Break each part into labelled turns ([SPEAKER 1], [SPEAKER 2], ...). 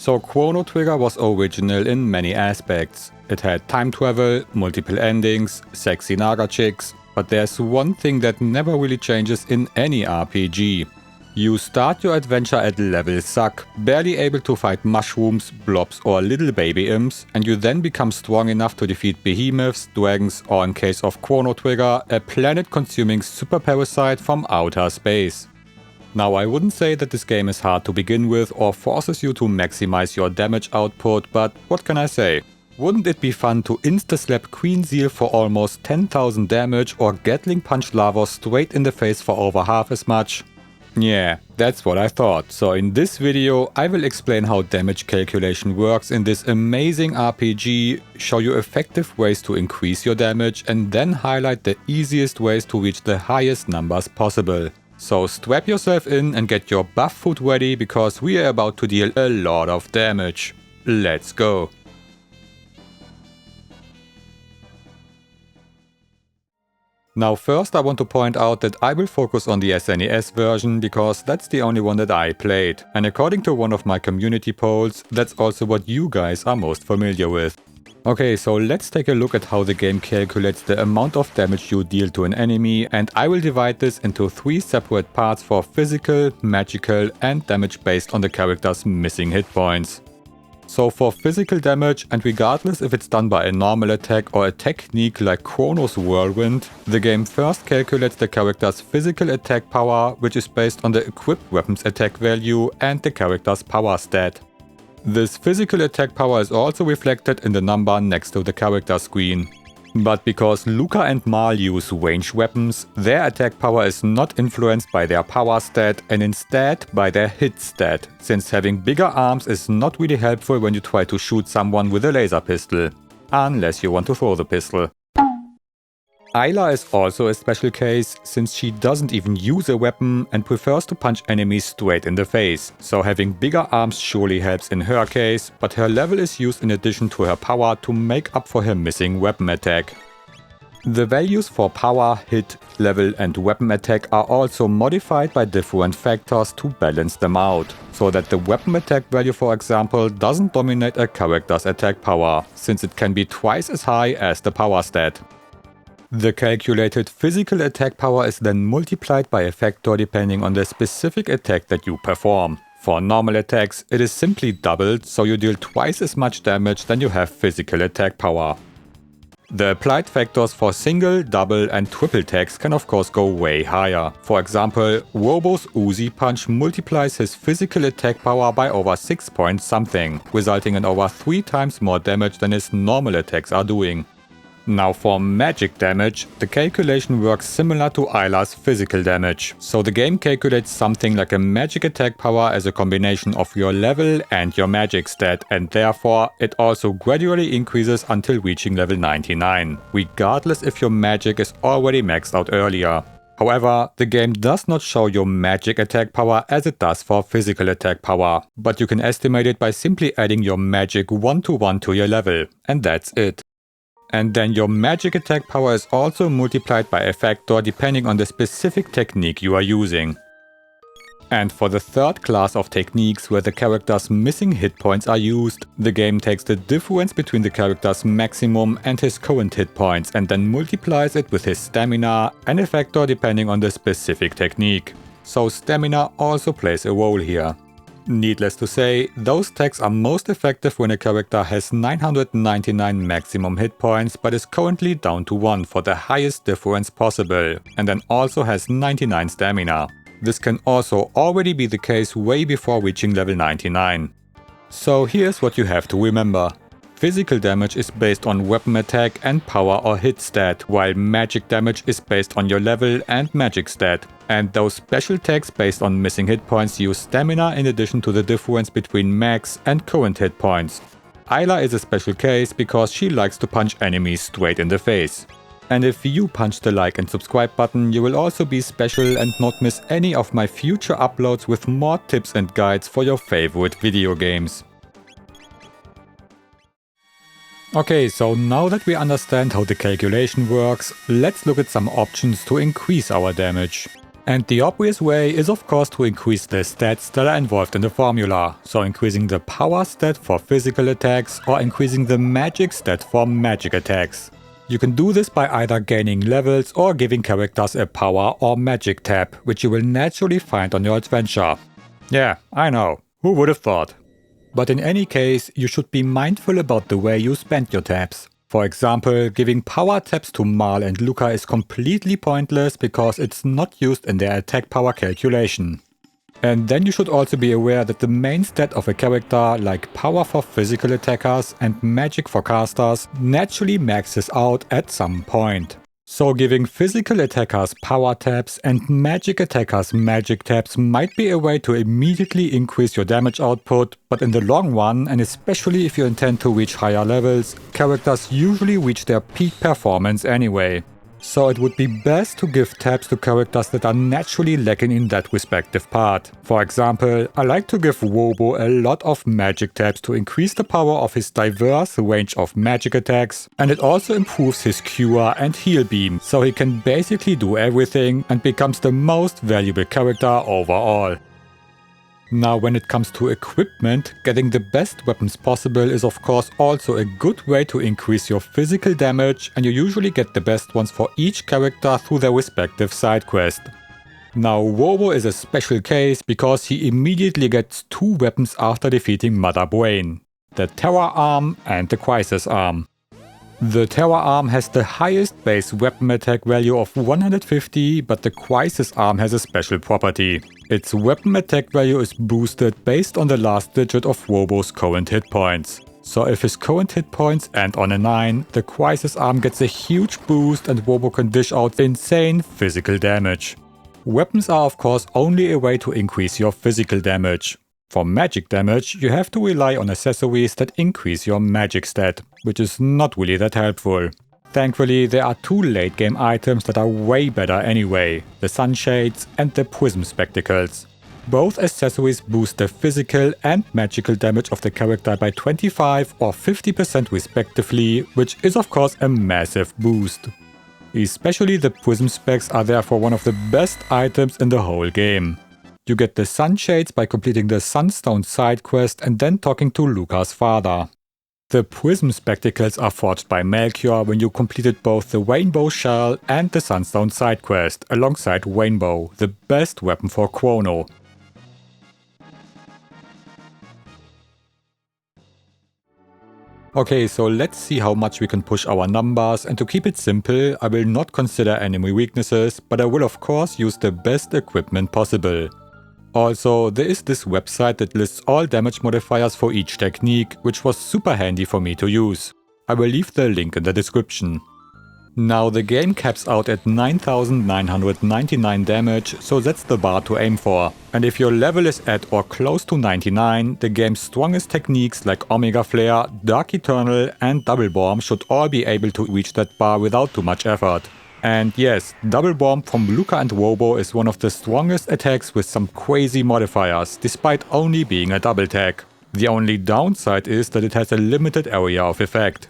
[SPEAKER 1] So Chrono Trigger was original in many aspects. It had time travel, multiple endings, sexy Naga chicks, but there's one thing that never really changes in any RPG. You start your adventure at level suck, barely able to fight mushrooms, blobs or little baby imps, and you then become strong enough to defeat behemoths, dragons or in case of Chrono Trigger, a planet-consuming super parasite from outer space. Now I wouldn't say that this game is hard to begin with or forces you to maximize your damage output, but what can I say? Wouldn't it be fun to insta-slap Queen Seal for almost 10,000 damage or Gatling punch Lavos straight in the face for over half as much? Yeah, that's what I thought. So in this video I will explain how damage calculation works in this amazing RPG, show you effective ways to increase your damage and then highlight the easiest ways to reach the highest numbers possible. So strap yourself in and get your buff food ready because we are about to deal a lot of damage. Let's go! Now first I want to point out that I will focus on the SNES version because that's the only one that I played. And according to one of my community polls, that's also what you guys are most familiar with. Okay, so let's take a look at how the game calculates the amount of damage you deal to an enemy, and I will divide this into 3 separate parts for physical, magical and damage based on the character's missing hit points. So for physical damage, and regardless if it's done by a normal attack or a technique like Chrono's Whirlwind, the game first calculates the character's physical attack power, which is based on the equipped weapon's attack value and the character's power stat. This physical attack power is also reflected in the number next to the character screen. But because Luca and Mal use ranged weapons, their attack power is not influenced by their power stat and instead by their hit stat, since having bigger arms is not really helpful when you try to shoot someone with a laser pistol. Unless you want to throw the pistol. Ayla is also a special case, since she doesn't even use a weapon and prefers to punch enemies straight in the face, so having bigger arms surely helps in her case, but her level is used in addition to her power to make up for her missing weapon attack. The values for power, hit, level and weapon attack are also modified by different factors to balance them out, so that the weapon attack value, for example, doesn't dominate a character's attack power, since it can be twice as high as the power stat. The calculated physical attack power is then multiplied by a factor depending on the specific attack that you perform. For normal attacks, it is simply doubled, so you deal twice as much damage than you have physical attack power. The applied factors for single, double and triple attacks can of course go way higher. For example, Robo's Uzi Punch multiplies his physical attack power by over 6 point something, resulting in over 3 times more damage than his normal attacks are doing. Now for magic damage, the calculation works similar to Ayla's physical damage. So the game calculates something like a magic attack power as a combination of your level and your magic stat, and therefore it also gradually increases until reaching level 99, regardless if your magic is already maxed out earlier. However, the game does not show your magic attack power as it does for physical attack power, but you can estimate it by simply adding your magic 1-to-1 to your level, and that's it. And then your magic attack power is also multiplied by a factor depending on the specific technique you are using. And for the third class of techniques where the character's missing hit points are used, the game takes the difference between the character's maximum and his current hit points and then multiplies it with his stamina and a factor depending on the specific technique. So stamina also plays a role here. Needless to say, those tags are most effective when a character has 999 maximum hit points but is currently down to 1 for the highest difference possible, and then also has 99 stamina. This can also already be the case way before reaching level 99. So here's what you have to remember. Physical damage is based on weapon attack and power or hit stat, while magic damage is based on your level and magic stat. And those special tags based on missing hit points use stamina in addition to the difference between max and current hit points. Ayla is a special case because she likes to punch enemies straight in the face. And if you punch the like and subscribe button, you will also be special and not miss any of my future uploads with more tips and guides for your favorite video games. Okay, so now that we understand how the calculation works, let's look at some options to increase our damage. And the obvious way is of course to increase the stats that are involved in the formula, so increasing the power stat for physical attacks or increasing the magic stat for magic attacks. You can do this by either gaining levels or giving characters a power or magic tab, which you will naturally find on your adventure. Yeah, I know, who would have thought? But in any case, you should be mindful about the way you spend your tabs. For example, giving power tabs to Marl and Luca is completely pointless because it's not used in their attack power calculation. And then you should also be aware that the main stat of a character, like power for physical attackers and magic for casters, naturally maxes out at some point. So giving physical attackers power tabs and magic attackers magic tabs might be a way to immediately increase your damage output, but in the long run, and especially if you intend to reach higher levels, characters usually reach their peak performance anyway. So it would be best to give tabs to characters that are naturally lacking in that respective part. For example, I like to give Wobo a lot of magic tabs to increase the power of his diverse range of magic attacks, and it also improves his cure and heal beam, so he can basically do everything and becomes the most valuable character overall. Now when it comes to equipment, getting the best weapons possible is of course also a good way to increase your physical damage, and you usually get the best ones for each character through their respective side quest. Now Wobo is a special case because he immediately gets two weapons after defeating Mother Brain, the Terror Arm and the Crisis Arm. The Terror Arm has the highest base weapon attack value of 150, but the Crisis Arm has a special property. Its weapon attack value is boosted based on the last digit of Wobo's current hit points. So if his current hit points end on a 9, the Crisis Arm gets a huge boost and Wobo can dish out insane physical damage. Weapons are of course only a way to increase your physical damage. For magic damage, you have to rely on accessories that increase your magic stat, which is not really that helpful. Thankfully, there are two late game items that are way better anyway, the Sunshades and the Prism Spectacles. Both accessories boost the physical and magical damage of the character by 25 or 50% respectively, which is of course a massive boost. Especially the Prism Specs are therefore one of the best items in the whole game. You get the Sunshades by completing the Sunstone side quest and then talking to Luca's father. The Prism Spectacles are forged by Melchior when you completed both the Rainbow Shell and the Sunstone side quest, alongside Rainbow, the best weapon for Chrono. Okay, so let's see how much we can push our numbers, and to keep it simple, I will not consider enemy weaknesses, but I will of course use the best equipment possible. Also, there is this website that lists all damage modifiers for each technique, which was super handy for me to use. I will leave the link in the description. Now the game caps out at 9999 damage, so that's the bar to aim for. And if your level is at or close to 99, the game's strongest techniques like Omega Flare, Dark Eternal and Double Bomb should all be able to reach that bar without too much effort. And yes, Double Bomb from Luca and Wobo is one of the strongest attacks with some crazy modifiers, despite only being a double tag. The only downside is that it has a limited area of effect.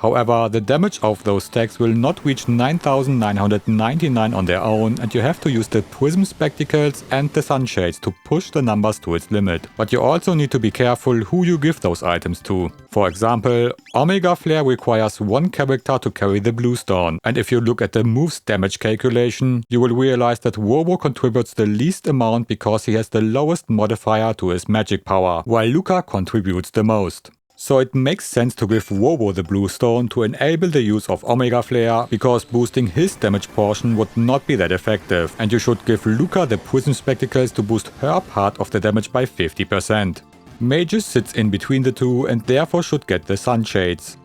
[SPEAKER 1] However, the damage of those tags will not reach 9999 on their own, and you have to use the Prism Spectacles and the Sunshades to push the numbers to its limit. But you also need to be careful who you give those items to. For example, Omega Flare requires one character to carry the Bluestone, and if you look at the move's damage calculation, you will realize that Wobo contributes the least amount because he has the lowest modifier to his magic power, while Luca contributes the most. So it makes sense to give Wobo the Bluestone to enable the use of Omega Flare, because boosting his damage portion would not be that effective, and you should give Luca the Prism Spectacles to boost her part of the damage by 50%. Magus sits in between the two and therefore should get the Sunshades.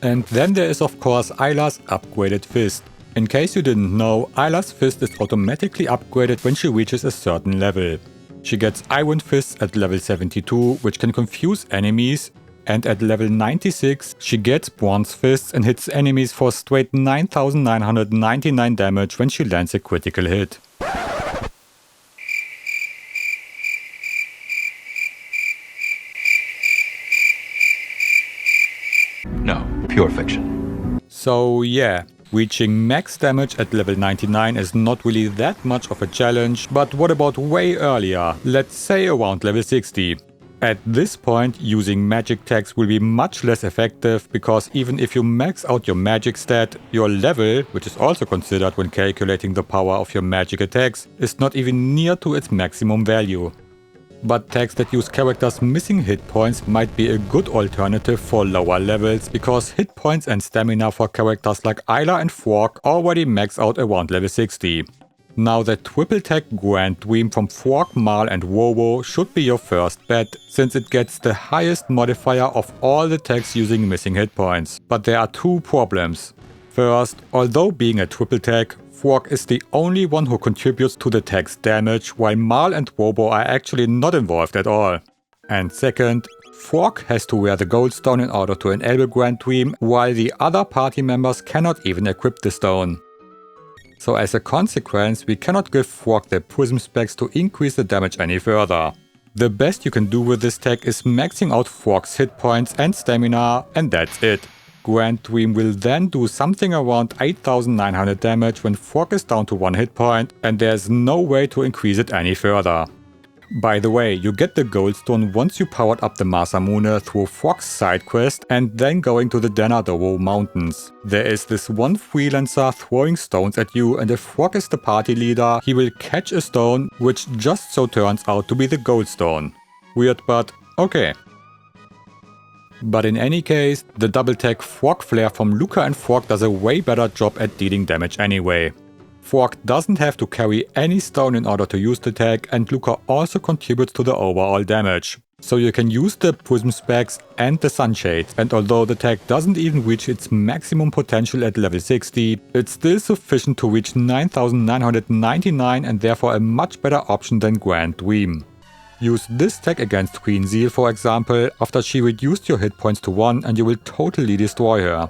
[SPEAKER 1] And then there is of course Ayla's upgraded fist. In case you didn't know, Ayla's fist is automatically upgraded when she reaches a certain level. She gets Iron Fists at level 72, which can confuse enemies, and at level 96 she gets Bronze Fists and hits enemies for straight 9999 damage when she lands a critical hit.
[SPEAKER 2] No, pure fiction.
[SPEAKER 1] So yeah, Reaching max damage at level 99 is not really that much of a challenge, but what about way earlier, let's say around level 60? At this point, using magic tags will be much less effective because even if you max out your magic stat, your level, which is also considered when calculating the power of your magic attacks, is not even near to its maximum value. But tags that use characters missing hit points might be a good alternative for lower levels because hit points and stamina for characters like Isla and Fork already max out around level 60. Now the triple tag Grand Dream from Fork, Marl and Wobo should be your first bet, since it gets the highest modifier of all the tags using missing hit points. But there are two problems. First, although being a triple tag, Fork is the only one who contributes to the tag's damage, while Marl and Wobo are actually not involved at all. And second, Fork has to wear the gold stone in order to enable Grand Dream, while the other party members cannot even equip the stone. So as a consequence, we cannot give Fork the prism specs to increase the damage any further. The best you can do with this tag is maxing out Fork's hit points and stamina, and that's it. Grand Dream will then do something around 8900 damage when Fork is down to 1 hit point, and there's no way to increase it any further. By the way, you get the goldstone once you powered up the Masamune through Fork's side quest and then going to the Denadoro mountains. There is this one freelancer throwing stones at you, and if Fork is the party leader, he will catch a stone, which just so turns out to be the goldstone. Weird, but okay. But in any case, the double tag Fork Flare from Luca and Fork does a way better job at dealing damage anyway. Fork doesn't have to carry any stone in order to use the tag, and Luca also contributes to the overall damage. So you can use the prism specs and the sunshades, and although the tag doesn't even reach its maximum potential at level 60, it's still sufficient to reach 9999 and therefore a much better option than Grand Dream. Use this tag against Queen Seal, for example, after she reduced your hit points to 1 and you will totally destroy her.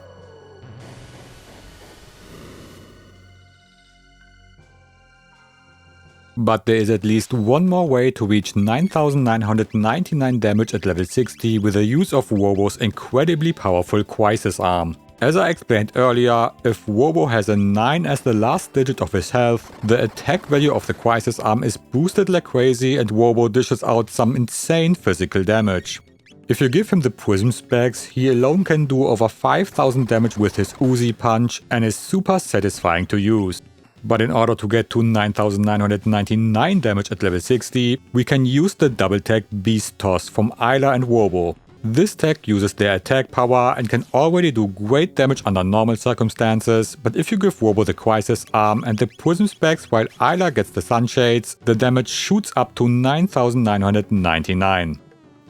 [SPEAKER 1] But there is at least one more way to reach 9999 damage at level 60 with the use of Wobo's incredibly powerful Crisis Arm. As I explained earlier, if Wobo has a 9 as the last digit of his health, the attack value of the Crisis Arm is boosted like crazy and Wobo dishes out some insane physical damage. If you give him the prism specs, he alone can do over 5000 damage with his Uzi punch and is super satisfying to use. But in order to get to 9999 damage at level 60, we can use the double tag Beast Toss from Isla and Wobo. This tag uses their attack power and can already do great damage under normal circumstances, but if you give Wobo the Crisis Arm and the prism specs while Isla gets the Sunshades, the damage shoots up to 9999.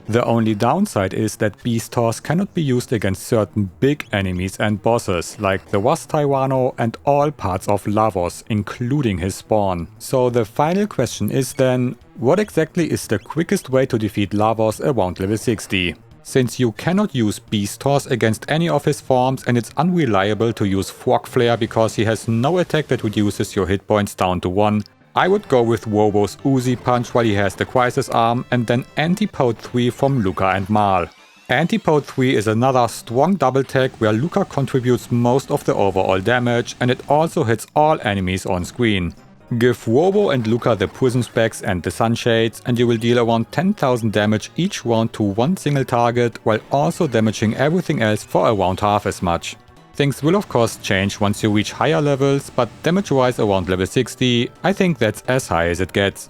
[SPEAKER 1] The only downside is that Beast Toss cannot be used against certain big enemies and bosses, like the Was Tyranno and all parts of Lavos, including his spawn. So the final question is then, what exactly is the quickest way to defeat Lavos around level 60? Since you cannot use Beast Toss against any of his forms and it's unreliable to use Fork Flare because he has no attack that reduces your hit points down to 1, I would go with Wobo's Uzi punch while he has the Crisis Arm, and then Antipode 3 from Luca and Marl. Antipode 3 is another strong double tag where Luca contributes most of the overall damage, and it also hits all enemies on screen. Give Wobo and Luca the prism specs and the sunshades, and you will deal around 10,000 damage each round to one single target, while also damaging everything else for around half as much. Things will of course change once you reach higher levels, but damage-wise around level 60, I think that's as high as it gets.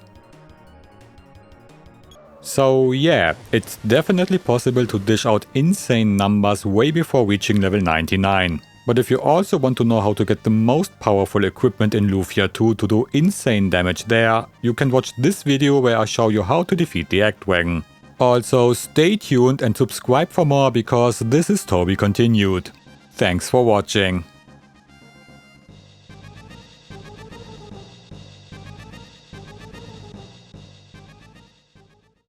[SPEAKER 1] So yeah, it's definitely possible to dish out insane numbers way before reaching level 99. But if you also want to know how to get the most powerful equipment in Lufia 2 to do insane damage there, you can watch this video where I show you how to defeat the Egg Dragon. Also stay tuned and subscribe for more because this is to be continued. Thanks for watching.